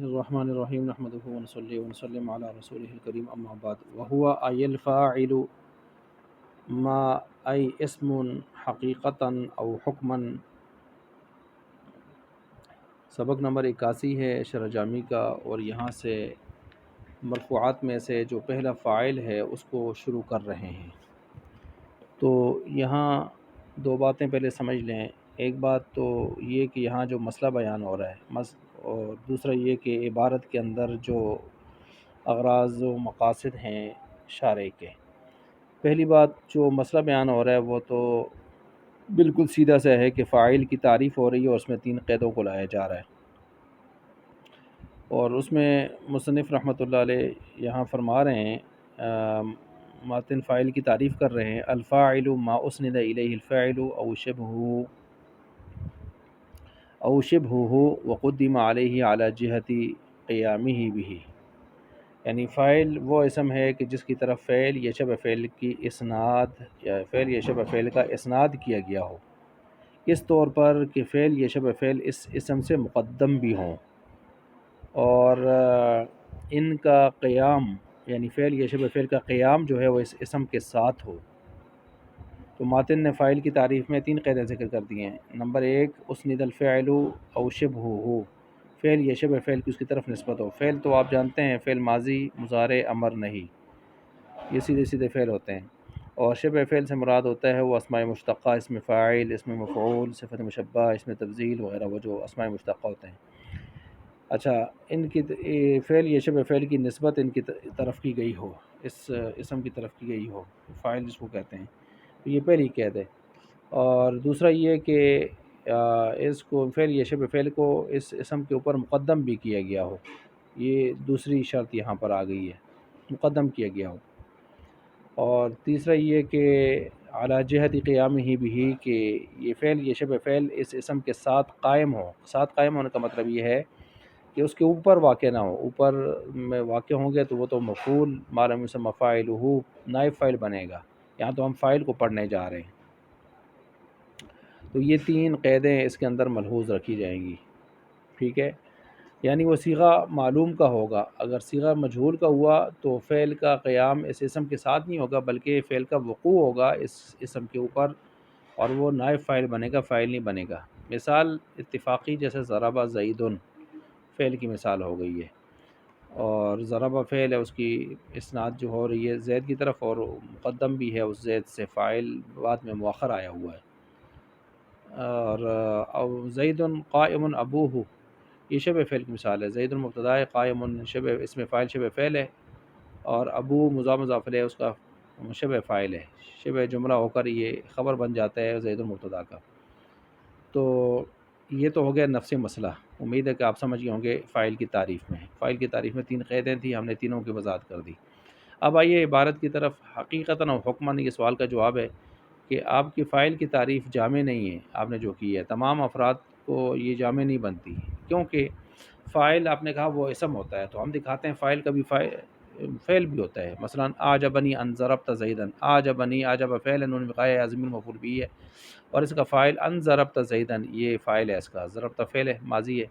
الرحمن الرحیم نحمده ونصلی ونسلم علی رسوله الکریم اما بعد وهو ای الفاعل ما ای اسم حقیقتا او حکما۔ سبق نمبر 81 ہے شرح جامی کا، اور یہاں سے مرفوعات میں سے جو پہلا فاعل ہے اس کو شروع کر رہے ہیں۔ تو یہاں دو باتیں پہلے سمجھ لیں۔ ایک بات تو یہ کہ یہاں جو مسئلہ بیان ہو رہا ہے اور دوسرا یہ کہ عبارت کے اندر جو اغراض و مقاصد ہیں شارع کے۔ پہلی بات جو مسئلہ بیان ہو رہا ہے وہ تو بالکل سیدھا سا ہے کہ فاعل کی تعریف ہو رہی ہے اور اس میں 3 قیدوں کو لایا جا رہا ہے، اور اس میں مصنف رحمۃ اللہ علیہ یہاں فرما رہے ہیں، ماتن فاعل کی تعریف کر رہے ہیں، الفاعل ما اسند الیہ الفاعل او شبہہ وقدم علیہ علی جہت قیامہ بہ۔ یعنی فاعل وہ اسم ہے کہ جس کی طرف فعل یا شبہ فعل کی اسناد یا فعل یا شبہ فعل کا اسناد کیا گیا ہو، اس طور پر کہ فعل یا شبہ فعل اس اسم سے مقدم بھی ہوں، اور ان کا قیام یعنی فعل یا شبہ فعل کا قیام جو ہے وہ اس اسم کے ساتھ ہو۔ تو ماتن نے فاعل کی تعریف میں 3 قیدیں ذکر کر دی ہیں۔ نمبر 1، اسند الفعل او شبہہ، فعل یا شبہ فعل کی اس کی طرف نسبت ہو۔ فعل تو آپ جانتے ہیں فعل ماضی، مضارع، امر، نہیں، یہ سیدھے سیدھے فعل ہوتے ہیں، اور شبہ فعل سے مراد ہوتا ہے وہ اسماء مشتقہ، اسم فاعل، اسم مفعول، صفت مشبہ، اسم تفضیل وغیرہ، وہ جو اسماء مشتقہ ہوتے ہیں۔ اچھا، ان کی فعل یا شبہ فعل کی نسبت ان کی طرف کی گئی ہو، اس اسم کی طرف کی گئی ہو، فاعل جس کو کہتے ہیں، تو یہ پہلی قید ہے۔ اور دوسرا یہ کہ اس کو فعل یا شبہ فعل کو اس اسم کے اوپر مقدم بھی کیا گیا ہو، یہ دوسری شرط یہاں پر آ گئی ہے، مقدم کیا گیا ہو۔ اور تیسرا یہ کہ اعلیٰ جہت قیامہ بھی، کہ یہ فعل یا شبہ فعل اس اسم کے ساتھ قائم ہو۔ ساتھ قائم ہونے کا مطلب یہ ہے کہ اس کے اوپر واقع نہ ہو، اوپر میں واقع ہوں گے تو وہ تو مفعول ما لم یسمى فاعلہ، نائب فاعل بنے گا، یہاں تو ہم فاعل کو پڑھنے جا رہے ہیں۔ تو یہ 3 قیدیں اس کے اندر ملحوظ رکھی جائیں گی، ٹھیک ہے؟ یعنی وہ صیغہ معلوم کا ہوگا، اگر صیغہ مجہول کا ہوا تو فعل کا قیام اس اسم کے ساتھ نہیں ہوگا بلکہ فعل کا وقوع ہوگا اس اسم کے اوپر، اور وہ نائب فاعل بنے گا، فاعل نہیں بنے گا۔ مثال اتفاقی جیسے ضرب زید، فعل کی مثال ہو گئی ہے، اور ضرب فعل ہے، اس کی اسناد جو ہو رہی ہے زید کی طرف، اور مقدم بھی ہے اس زید سے، فاعل بعد میں مؤخر آیا ہوا ہے۔ اور زید قائم ابوہ، یہ شبہ فعل کی مثال ہے، زید مبتدا ہے، قائم شبہ اسم فاعل شبہ فعل ہے، اور ابو مضاف الیہ اس کا شبہ فاعل ہے، شبہ جملہ ہو کر یہ خبر بن جاتا ہے زید مبتدا کا۔ تو یہ تو ہو گیا نفس مسئلہ، امید ہے کہ آپ سمجھ گئے ہوں گے فاعل کی تعریف میں۔ فاعل کی تعریف میں 3 قیدیں تھیں، ہم نے تینوں کی وضاحت کر دی۔ اب آئیے عبارت کی طرف۔ حقیقتاً و حکماً، یہ سوال کا جواب ہے کہ آپ کی فاعل کی تعریف جامع نہیں ہے، آپ نے جو کی ہے تمام افراد کو یہ جامع نہیں بنتی، کیونکہ فاعل آپ نے کہا وہ اسم ہوتا ہے، تو ہم دکھاتے ہیں فاعل کا بھی فعل بھی ہوتا ہے۔ مثلا اعجبنی ان ضربت زیدا، اعجبنی، اعجب فعل، نون وقایہ ضمیر مفعول بھی ہے، اور اس کا فاعل ان ضربت زیدا، یہ فاعل ہے، اس کا ضربت فعل ہے، ماضی ہے۔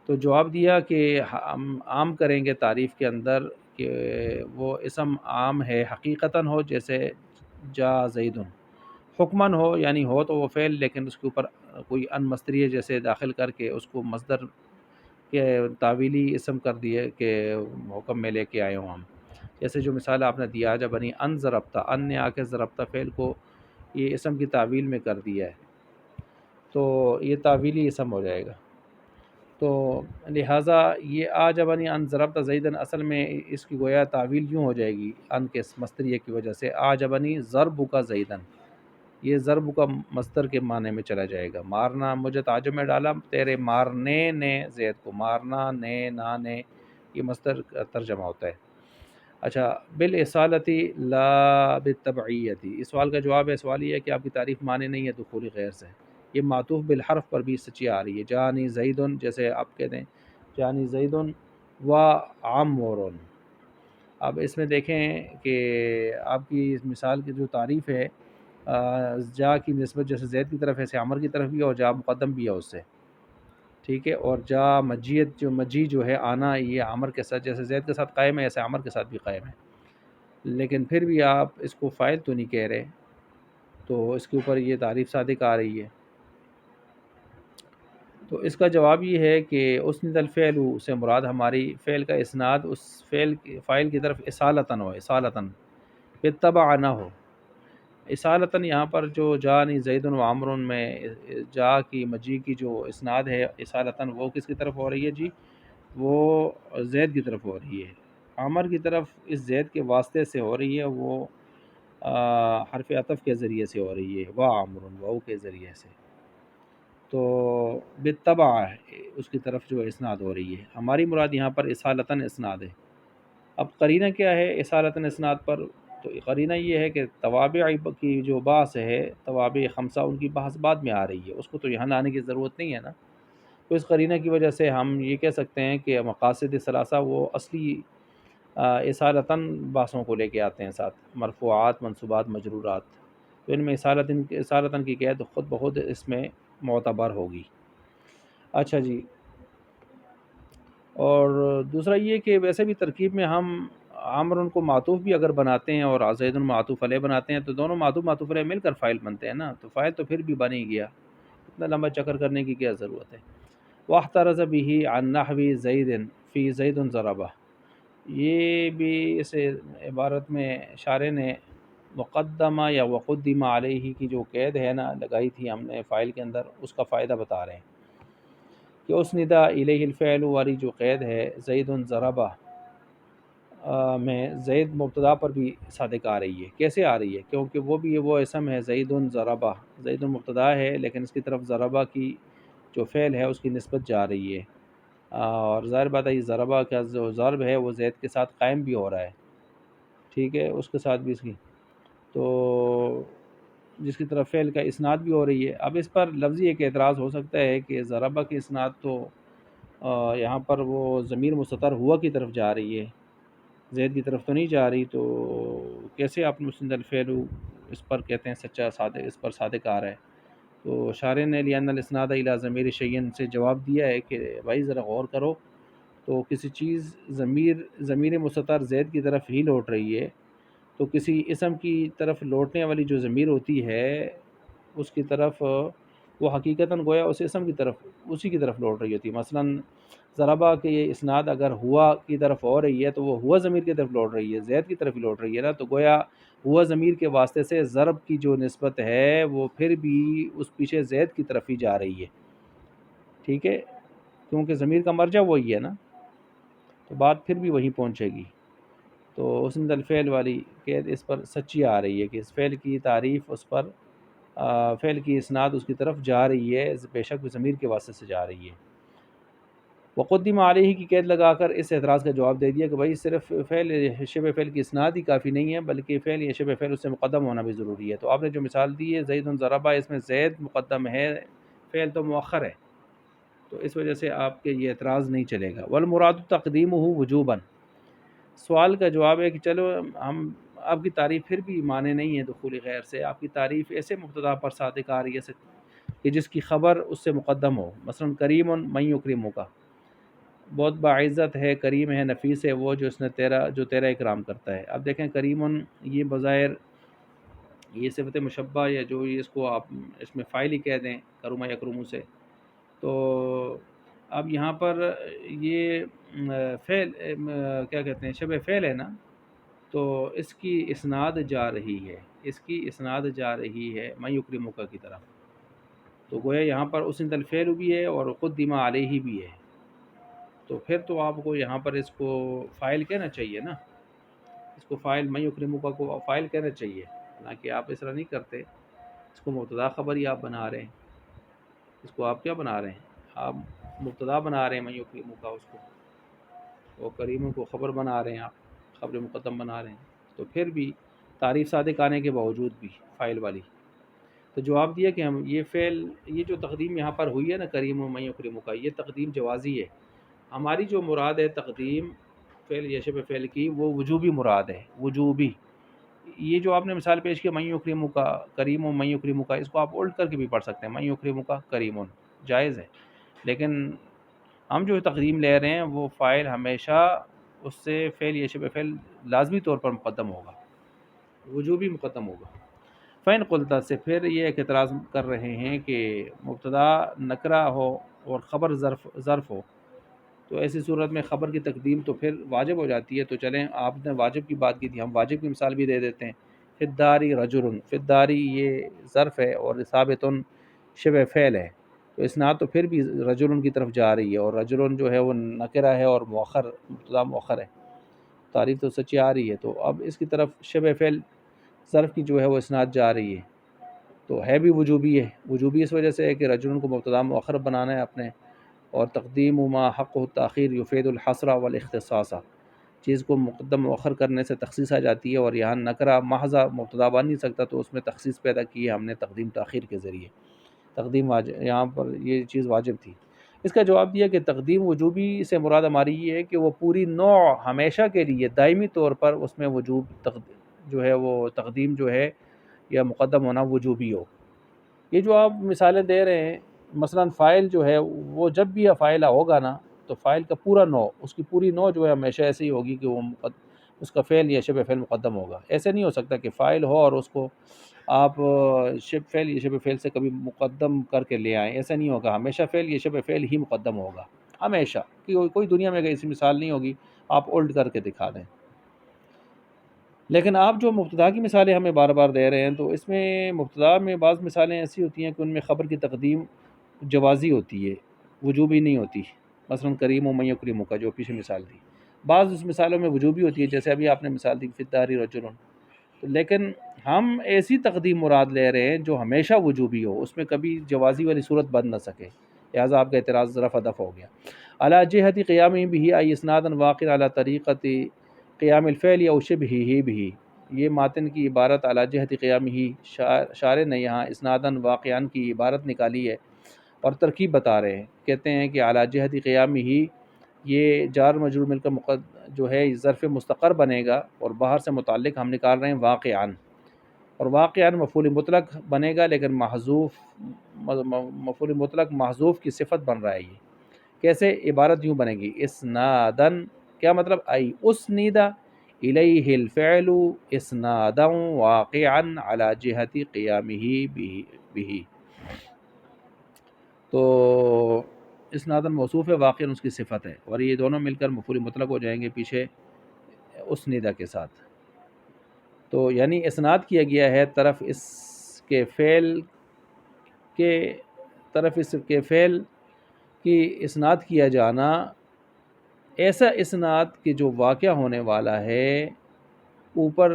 تو جواب دیا کہ ہم عام کریں گے تعریف کے اندر کہ وہ اسم عام ہے حقیقتاً ہو، جیسے جا زیدن، حکماً ہو یعنی ہو تو وہ فعل لیکن اس کے اوپر کوئی ان مصدریہ جیسے داخل کر کے اس کو مصدر کے تعویلی اسم کر دیے کہ حکم میں لے کے آئے ہوں ہم، جیسے جو مثال آپ نے دیا جب بنی ان ضربتا، ان نے آ کے ضربتا فعل کو یہ اسم کی تعویل میں کر دیا ہے، تو یہ تعویلی اسم ہو جائے گا۔ تو لہٰذا یہ اعجبنی ان ضربت زیدن، اصل میں اس کی گویا تعویل یوں ہو جائے گی ان کے مصدریہ کی وجہ سے، اعجبنی ضرب کا زیدن، یہ ضرب کا مصدر کے معنی میں چلا جائے گا۔ مارنا، مجھے تعجب میں ڈالا تیرے مارنے نے زید کو، مارنا، نے، نا، نے، یہ مصدر کا ترجمہ ہوتا ہے۔ اچھا، بالاصالتی لا بالتبعیتی، اس سوال کا جواب ہے، سوال یہ ہے کہ آپ کی تعریف معنی نہیں ہے دخول غیر سے، یہ معطوف بالحرف پر بھی سچی آ رہی ہے۔ جانی زیدن، جیسے آپ کہتے ہیں جانی زیدن و عمرن۔ اب اس میں دیکھیں کہ آپ کی اس مثال کی جو تعریف ہے، جا کی نسبت جیسے زید کی طرف ہے، ایسے عمر کی طرف بھی ہے، اور جا مقدم بھی ہے اس سے، ٹھیک ہے، اور جا مجیت جو مجی جو ہے آنا، یہ عمر کے ساتھ جیسے زید کے ساتھ قائم ہے ایسے عمر کے ساتھ بھی قائم ہے، لیکن پھر بھی آپ اس کو فاعل تو نہیں کہہ رہے، تو اس کے اوپر یہ تعریف صادق آ رہی ہے۔ تو اس کا جواب یہ ہے کہ اسند الفعل سے مراد ہماری فعل کا اسناد اس فاعل کی طرف اصالتاً ہو، اصالتاً بالطبع نہ ہو۔ اصالتاً یہاں پر جو جا نہیں زید و عمر میں جا کی مجی کی جو اسناد ہے اصالتاً، وہ کس کی طرف ہو رہی ہے جی؟ وہ زید کی طرف ہو رہی ہے، عمر کی طرف اس زید کے واسطے سے ہو رہی ہے، وہ حرف عطف کے ذریعے سے ہو رہی ہے، وہ عمر وہ کے ذریعے سے، تو بالطبع اس کی طرف جو اسناد ہو رہی ہے۔ ہماری مراد یہاں پر اصالتاً اسناد ہے۔ اب قرینہ کیا ہے اصالتاً اسناد پر؟ تو قرینہ یہ ہے کہ توابع کی جو بحث ہے، توابع خمسہ، ان کی بحث بعد میں آ رہی ہے، اس کو تو یہاں لانے کی ضرورت نہیں ہے نا۔ تو اس قرینہ کی وجہ سے ہم یہ کہہ سکتے ہیں کہ مقاصد ثلاثہ وہ اصلی اصالتاً بحثوں کو لے کے آتے ہیں ساتھ، مرفوعات، منصوبات، مجرورات، تو ان میں اصالتاً کی قید خود بخود اس میں معتبر ہوگی۔ اچھا جی، اور دوسرا یہ کہ ویسے بھی ترکیب میں ہم عمر کو معطوف بھی اگر بناتے ہیں اور زید معطوف علیہ بناتے ہیں تو دونوں معطوف علیہ مل کر فاعل بنتے ہیں نا، تو فاعل تو پھر بھی بن ہی گیا، اتنا لمبا چکر کرنے کی کیا ضرورت ہے۔ واحترز به عن نحو زید فی زید ضربہ، یہ بھی اس عبارت میں شارح نے مقدمہ یا وقدمہ علیہ کی جو قید ہے نا لگائی تھی ہم نے فاعل کے اندر، اس کا فائدہ بتا رہے ہیں کہ اس ندا الیہ الفعل والی جو قید ہے زید ضربہ میں زید مبتدا پر بھی صادق آ رہی ہے۔ کیسے آ رہی ہے؟ کیونکہ وہ بھی وہ اسم ہے زید ضربہ، زید مبتدا ہے لیکن اس کی طرف ضربہ کی جو فعل ہے اس کی نسبت جا رہی ہے، اور ظاہر بات ہے یہ ضربہ کا جو ضرب ہے وہ زید کے ساتھ قائم بھی ہو رہا ہے، ٹھیک ہے، اس کے ساتھ بھی اس کی، تو جس کی طرف فعل کا اسناد بھی ہو رہی ہے۔ اب اس پر لفظی ایک اعتراض ہو سکتا ہے کہ ضربہ کی اسناد تو یہاں پر وہ ضمیر مستتر ہوا کی طرف جا رہی ہے، زید کی طرف تو نہیں جا رہی، تو کیسے آپ مسند الفعل اس پر کہتے ہیں سچا صادق، اس پر صادق آ رہا ہے؟ تو شارح نے لأن الاسناد الی ضمیر شیئن سے جواب دیا ہے کہ بھائی ذرا غور کرو، تو کسی چیز ضمیر مستتر زید کی طرف ہی لوٹ رہی ہے، تو کسی اسم کی طرف لوٹنے والی جو ضمیر ہوتی ہے اس کی طرف وہ حقیقتاً گویا اس اسم کی طرف اسی کی طرف لوٹ رہی ہوتی ہے۔ مثلا ضربہ کے یہ اسناد اگر ہوا کی طرف ہو رہی ہے تو وہ ہوا ضمیر کی طرف لوٹ رہی ہے، زید کی طرف ہی لوٹ رہی ہے نا، تو گویا ہوا ضمیر کے واسطے سے ضرب کی جو نسبت ہے وہ پھر بھی اس پیچھے زید کی طرف ہی جا رہی ہے، ٹھیک ہے، کیونکہ ضمیر کا مرجع وہی ہے نا، تو بات پھر بھی وہیں پہنچے گی۔ تو اسند الفعل والی قید اس پر سچی آ رہی ہے کہ اس فعل کی تعریف اس پر فعل کی اسناد اس کی طرف جا رہی ہے، بے شک ضمیر کے واسطے سے جا رہی ہے۔ وقدم علیہ کی قید لگا کر اس اعتراض کا جواب دے دیا کہ بھائی صرف فعل شبہ فعل کی اسناد ہی کافی نہیں ہے، بلکہ فعل یا شبہ فعل اس سے مقدم ہونا بھی ضروری ہے۔ تو آپ نے جو مثال دی ہے زید ضربہ، اس میں زید مقدم ہے، فعل تو مؤخر ہے، تو اس وجہ سے آپ کے یہ اعتراض نہیں چلے گا۔ والمراد تقدیمہ وجوباً، سوال کا جواب ہے کہ چلو ہم آپ کی تعریف پھر بھی مانے نہیں ہے دخول غیر سے، آپ کی تعریف ایسے مبتدا پر صادق آ رہی ہے کہ جس کی خبر اس سے مقدم ہو، مثلا کریم من یکرمک کا، بہت باعزت ہے، کریم ہے، نفیس ہے وہ جو اس نے تیرا اکرام کرتا ہے۔ اب دیکھیں کریم یہ بظاہر یہ صفت مشبہ یا جو اس کو آپ اس میں فاعل ہی کہہ دیں کرما یکرمو سے، تو اب یہاں پر یہ فعل کیا کہتے ہیں شبہ فعل ہے نا، تو اس کی اسناد جا رہی ہے، اس کی اسناد جا رہی ہے من یکرمک کی طرف، تو گویا یہاں پر اسند الفعل بھی ہے اور قدم علیہ بھی ہے، تو پھر تو آپ کو یہاں پر اس کو فاعل کہنا چاہیے نا، اس کو فاعل من یکرمک کو فاعل کہنا چاہیے، حالانکہ آپ اس طرح نہیں کرتے، اس کو مبتدا خبر ہی آپ بنا رہے ہیں، اس کو آپ کیا بنا رہے ہیں، آپ مبتدا بنا رہے ہیں من یکرمک اس کو، اور کریم کو خبر بنا رہے ہیں، آپ خبر مقدم بنا رہے ہیں، تو پھر بھی تعریف صادق آنے کے باوجود بھی فاعل والی، تو جواب دیا کہ ہم یہ فعل یہ جو تقدیم یہاں پر ہوئی ہے نا کریم و من یکرمک کا، یہ تقدیم جوازی ہے، ہماری جو مراد ہے تقدیم فعل یا شبہ فعل کی وہ وجوبی مراد ہے، وجوبی۔ یہ جو آپ نے مثال پیش کی من یکرمک کا کریم و من یکرمک کا، اس کو آپ الٹ کر کے بھی پڑھ سکتے ہیں من یکرمک کا کریم، جائز ہے، لیکن ہم جو تقدیم لے رہے ہیں وہ فاعل ہمیشہ اس سے فعل یا شبہ فعل لازمی طور پر مقدم ہوگا، وجوبی مقدم ہوگا۔ فین قلتا سے پھر یہ ایک اعتراض کر رہے ہیں کہ مبتدا نکرہ ہو اور خبر ظرف ہو، تو ایسی صورت میں خبر کی تقدیم تو پھر واجب ہو جاتی ہے۔ تو چلیں، آپ نے واجب کی بات کی تھی، ہم واجب کی مثال بھی دے دیتے ہیں۔ فداری رجل، فداری یہ ظرف ہے اور ثابتن شبہ فعل ہے، تو اسناد تو پھر بھی رجل کی طرف جا رہی ہے، اور رجل جو ہے وہ نکرہ ہے اور مؤخر، مبتدا مؤخر ہے، تعریف تو سچی آ رہی ہے، تو اب اس کی طرف شبہ فعل ظرف کی جو ہے وہ اسناد جا رہی ہے، تو ہے بھی وجوبی ہے۔ وجوبی اس وجہ سے ہے کہ رجل کو مبتدا مؤخر بنانا ہے اپنے، اور تقدیم ما حق تاخیر یفید الحصر والاختصاص، چیز کو مقدم مؤخر کرنے سے تخصیص آ جاتی ہے، اور یہاں نکرہ محض مبتدا بن نہیں سکتا، تو اس میں تخصیص پیدا کی ہے ہم نے تقدیم تاخیر کے ذریعے۔ تقدیم واجب، یہاں پر یہ چیز واجب تھی۔ اس کا جواب دیا کہ تقدیم وجوبی سے مراد ہماری یہ ہے کہ وہ پوری نوع ہمیشہ کے لیے دائمی طور پر اس میں وجوب جو ہے وہ تقدیم جو ہے یا مقدم ہونا وجوبی ہو۔ یہ جو آپ مثالیں دے رہے ہیں، مثلا فاعل جو ہے وہ جب بھی فاعلہ ہوگا نا، تو فاعل کا پورا نوع، اس کی پوری نوع جو ہے ہمیشہ ایسی ہی ہوگی کہ وہ اس کا فعل یا شبہ فعل مقدم ہوگا۔ ایسے نہیں ہو سکتا کہ فاعل ہو اور اس کو آپ شبہ فعل یا شبہ فعل سے کبھی مقدم کر کے لے آئیں، ایسا نہیں ہوگا، ہمیشہ فعل یا شبہ فعل ہی مقدم ہوگا، ہمیشہ، کہ کوئی دنیا میں ایسی مثال نہیں ہوگی آپ الٹ کر کے دکھا دیں۔ لیکن آپ جو مبتدا کی مثالیں ہمیں بار بار دے رہے ہیں، تو اس میں مبتدا میں بعض مثالیں ایسی ہوتی ہیں کہ ان میں خبر کی تقدیم جوازی ہوتی ہے، وجوبی نہیں ہوتی، مثلا کریم و من یکرم کا جو پیچھے مثال دی۔ بعض اس مثالوں میں وجوبی ہوتی ہے، جیسے ابھی آپ نے مثال دی فی الدار رجل، لیکن ہم ایسی تقدیم مراد لے رہے ہیں جو ہمیشہ وجوبی ہو، اس میں کبھی جوازی والی صورت بن نہ سکے، لہٰذا آپ کا اعتراض رفع دفع ہو گیا۔ علی جہت قیام بھی ای اسنادا واقع علی طریقت قیام الفعل یا شبہہ بھی، یہ ماتن کی عبارت علی جہت قیام ہی، شارح نے یہاں اسناداً واقعان کی عبارت نکالی ہے اور ترکیب بتا رہے ہیں، کہتے ہیں کہ علی جہت قیام ہی، یہ جار مجرور مل کر جو ہے ظرف مستقر بنے گا، اور باہر سے متعلق ہم نکال رہے ہیں واقعان، اور واقعان مفعول مطلق بنے گا لیکن محذوف، مفعول مطلق محذوف کی صفت بن رہا ہے۔ یہ کیسے؟ عبارت یوں بنے گی، اسنادن، کیا مطلب؟ ای اسنیدا الیہ الفعل اسنادا واقعا علی جہت قیامہ بھی، تو اسنادن موصوف ہے، واقعا اس کی صفت ہے، اور یہ دونوں مل کر مفعول مطلق ہو جائیں گے پیچھے اسنیدا کے ساتھ، تو یعنی اسناد کیا گیا ہے طرف اس کے فعل کے، طرف اس کے فعل کی اسناد کیا جانا، ایسا اسناد کہ جو واقع ہونے والا ہے اوپر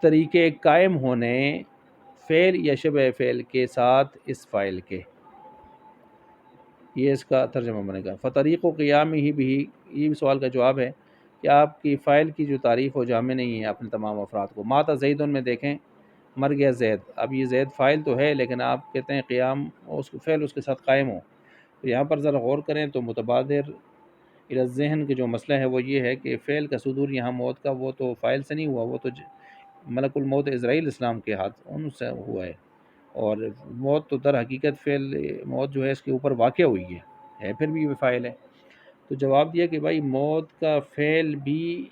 طریقے قائم ہونے فعل یا شبہ فعل کے ساتھ اس فاعل کے، یہ اس کا ترجمہ بنے گا۔ فطریق و قیام ہی بھی، یہ بھی سوال کا جواب ہے کہ آپ کی فاعل کی جو تعریف ہو جامع نہیں ہے اپنے تمام افراد کو۔ ماتا زیدن میں دیکھیں، مر گیا زید، اب یہ زید فاعل تو ہے لیکن آپ کہتے ہیں قیام اس فعل اس کے ساتھ قائم ہو، تو یہاں پر ذرا غور کریں تو متبادر الی ذہن کے جو مسئلہ ہے وہ یہ ہے کہ فعل کا صدور یہاں موت کا، وہ تو فاعل سے نہیں ہوا، وہ تو ملک الموت اسرائیل اسلام کے ہاتھ ان سے ہوا ہے، اور موت تو در حقیقت فعل موت جو ہے اس کے اوپر واقع ہوئی ہے پھر بھی یہ فاعل ہے۔ تو جواب دیا کہ بھائی موت کا فعل بھی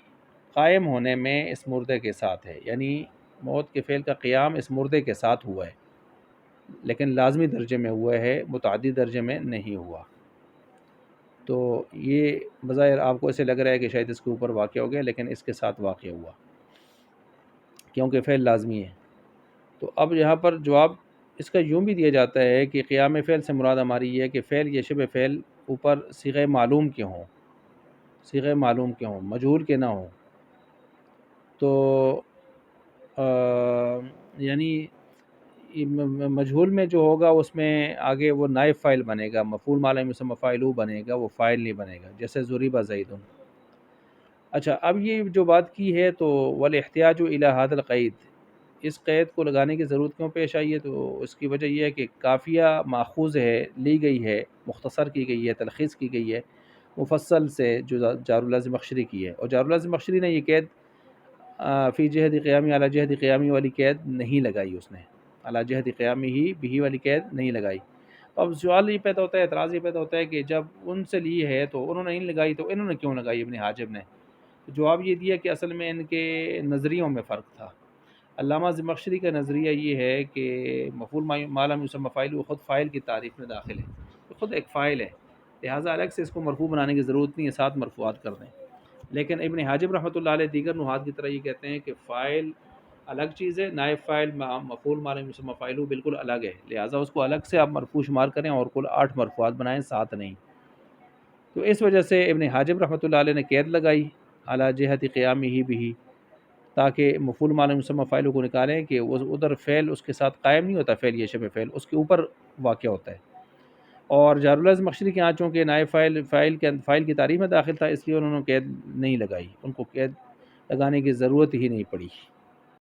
قائم ہونے میں اس مردے کے ساتھ ہے، یعنی موت کے فعل کا قیام اس مردے کے ساتھ ہوا ہے، لیکن لازمی درجے میں ہوا ہے، متعدی درجے میں نہیں ہوا۔ تو یہ بظاہر آپ کو ایسے لگ رہا ہے کہ شاید اس کے اوپر واقع ہو گیا، لیکن اس کے ساتھ واقع ہوا کیونکہ فعل لازمی ہے۔ تو اب یہاں پر جواب اس کا یوں بھی دیا جاتا ہے کہ قیام فعل سے مراد ہماری یہ ہے کہ فعل یا شبہ فعل اوپر صیغہ معلوم کے ہوں، صیغہ معلوم کے ہوں، مجہول کے نہ ہوں، تو یعنی مجہول میں جو ہوگا اس میں آگے وہ نائب فاعل بنے گا، مفعول ما لم یسمى فاعلہ بنے گا، وہ فاعل نہیں بنے گا، جیسے ضرب زید۔ اچھا، اب یہ جو بات کی ہے تو والاحتیاج الی ھذا القید، اس قید کو لگانے کی ضرورت کیوں پیش آئی ہے؟ تو اس کی وجہ یہ ہے کہ کافیہ ماخوذ ہے، لی گئی ہے، مختصر کی گئی ہے، تلخیص کی گئی ہے مفصل سے، جو جار زمخشری کی ہے، اور جار زمخشری نے یہ قید فی جہد قیامی علی جہد قیامی والی قید نہیں لگائی، اس نے علی جہد قیامی ہی بھی والی قید نہیں لگائی، اب سوال یہ پیدا ہوتا ہے، اعتراض یہ پیدا ہوتا ہے کہ جب ان سے لی ہے تو انہوں نے نہیں لگائی، تو انہوں نے کیوں لگائی ابن حاجب نے؟ جواب یہ دیا کہ اصل میں ان کے نظریوں میں فرق تھا۔ علامہ زمخشری کا نظریہ یہ ہے کہ مفعول ما لم یسمى فاعل خود فاعل کی تعریف میں داخل ہے، یہ خود ایک فاعل ہے، لہٰذا الگ سے اس کو مرفوع بنانے کی ضرورت نہیں ہے، ساتھ مرفوعات کر دیں۔ لیکن ابن حاجب رحمۃ اللہ علیہ دیگر نحات کی طرح یہ کہتے ہیں کہ فاعل الگ چیز ہے، نائب فاعل مفعول ما لم یسمى فاعل بالکل الگ ہے، لہٰذا اس کو الگ سے آپ مرفوع شمار کریں اور کل 8 مرفوعات بنائیں، 7 نہیں۔ تو اس وجہ سے ابن حاجب رحمۃ اللہ علیہ نے قید لگائی اعلیٰ جہت قیامہ بھی، تاکہ مفعول ما لم یسمى فاعل کو نکالیں کہ ادھر فعل اس کے ساتھ قائم نہیں ہوتا، فعل یہ شبہ فعل اس کے اوپر واقع ہوتا ہے۔ اور جار اللہ زمخشری کے یہاں چونکہ نائب فاعل کی تعریف میں داخل تھا، اس لیے انہوں نے قید نہیں لگائی، ان کو قید لگانے کی ضرورت ہی نہیں پڑی۔